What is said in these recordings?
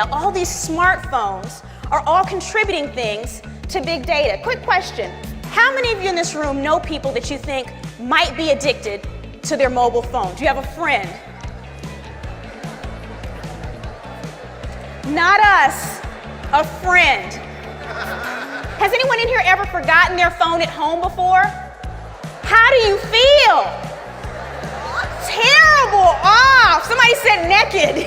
media, all these smartphones are all contributing things to big data. Quick question, how many of you in this room know people that you think might be addicted to their mobile phone? Do you have a friend? Not us, a friend. Has anyone in here ever forgotten their phone at home before? How do you feel? Terrible, off. Somebody said naked.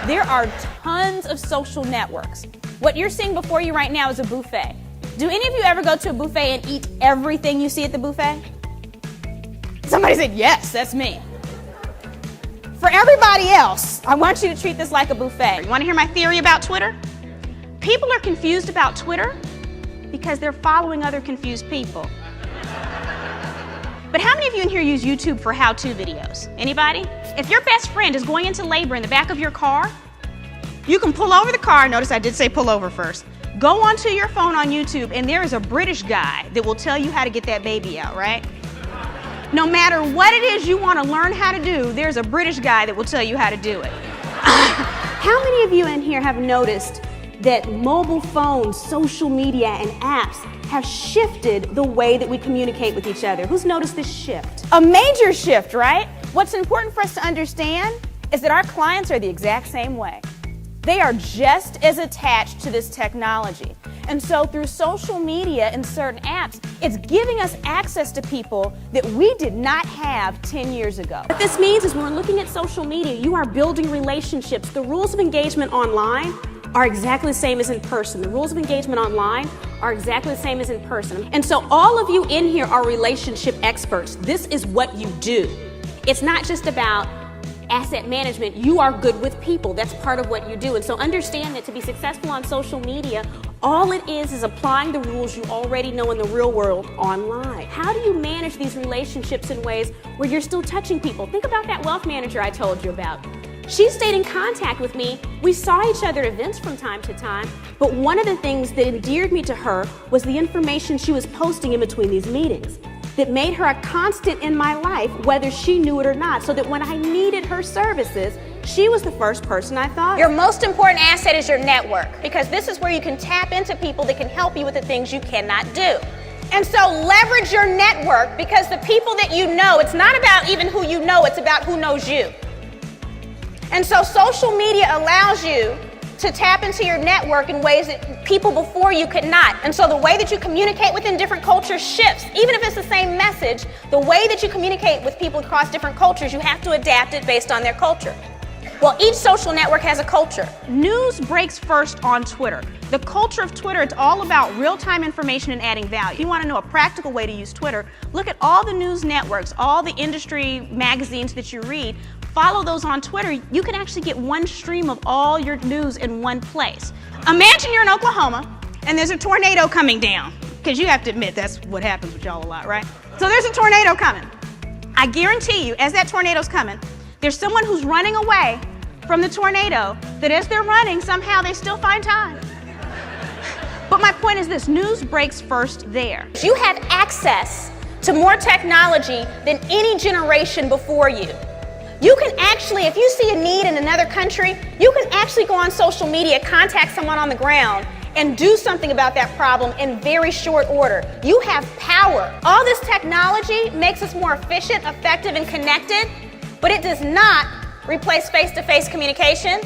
There are tons of social networks. What you're seeing before you right now is a buffet. Do any of you ever go to a buffet and eat everything you see at the buffet? Somebody said, yes, that's me. For everybody else, I want you to treat this like a buffet. You want to hear my theory about Twitter? People are confused about Twitter because they're following other confused people. But how many of you in here use YouTube for how-to videos? Anybody? If your best friend is going into labor in the back of your car, you can pull over the car. Notice I did say pull over first. Go onto your phone on YouTube, and there is a British guy that will tell you how to get that baby out, right? No matter what it is you want to learn how to do, there's a British guy that will tell you how to do it. How many of you in here have noticed that mobile phones, social media, and apps have shifted the way that we communicate with each other? Who's noticed this shift? A major shift, right? What's important for us to understand is that our clients are the exact same way. They are just as attached to this technology. And so through social media and certain apps, it's giving us access to people that we did not have 10 years ago. What this means is when we're looking at social media, you are building relationships. The rules of engagement online are exactly the same as in person. The rules of engagement online are exactly the same as in person. And so all of you in here are relationship experts. This is what you do. It's not just about asset management. You are good with people. That's part of what you do. And so understand that to be successful on social media, all it is applying the rules you already know in the real world online. How do you manage these relationships in ways where you're still touching people? Think about that wealth manager I told you about. She stayed in contact with me. We saw each other at events from time to time, but one of the things that endeared me to her was the information she was posting in between these meetings that made her a constant in my life, whether she knew it or not, so that when I needed her services, she was the first person I thought of. Your most important asset is your network, because this is where you can tap into people that can help you with the things you cannot do. And so leverage your network, because the people that you know, it's not about even who you know, it's about who knows you. And so social media allows you to tap into your network in ways that people before you could not. And so the way that you communicate within different cultures shifts. Even if it's the same message, the way that you communicate with people across different cultures, you have to adapt it based on their culture. Well, each social network has a culture. News breaks first on Twitter. The culture of Twitter, it's all about real-time information and adding value. If you want to know a practical way to use Twitter, look at all the news networks, all the industry magazines that you read. Follow those on Twitter. You can actually get one stream of all your news in one place. Imagine you're in Oklahoma and there's a tornado coming down, because you have to admit that's what happens with y'all a lot, right? So there's a tornado coming. I guarantee you, as that tornado's coming, there's someone who's running away from the tornado that as they're running, somehow they still find time. But my point is this, news breaks first there. You have access to more technology than any generation before you. You can actually, if you see a need in another country, you can actually go on social media, contact someone on the ground, and do something about that problem in very short order. You have power. All this technology makes us more efficient, effective, and connected, but it does not replace face-to-face communication.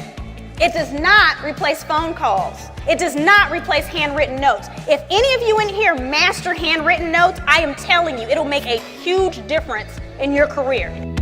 It does not replace phone calls. It does not replace handwritten notes. If any of you in here master handwritten notes, I am telling you, it'll make a huge difference in your career.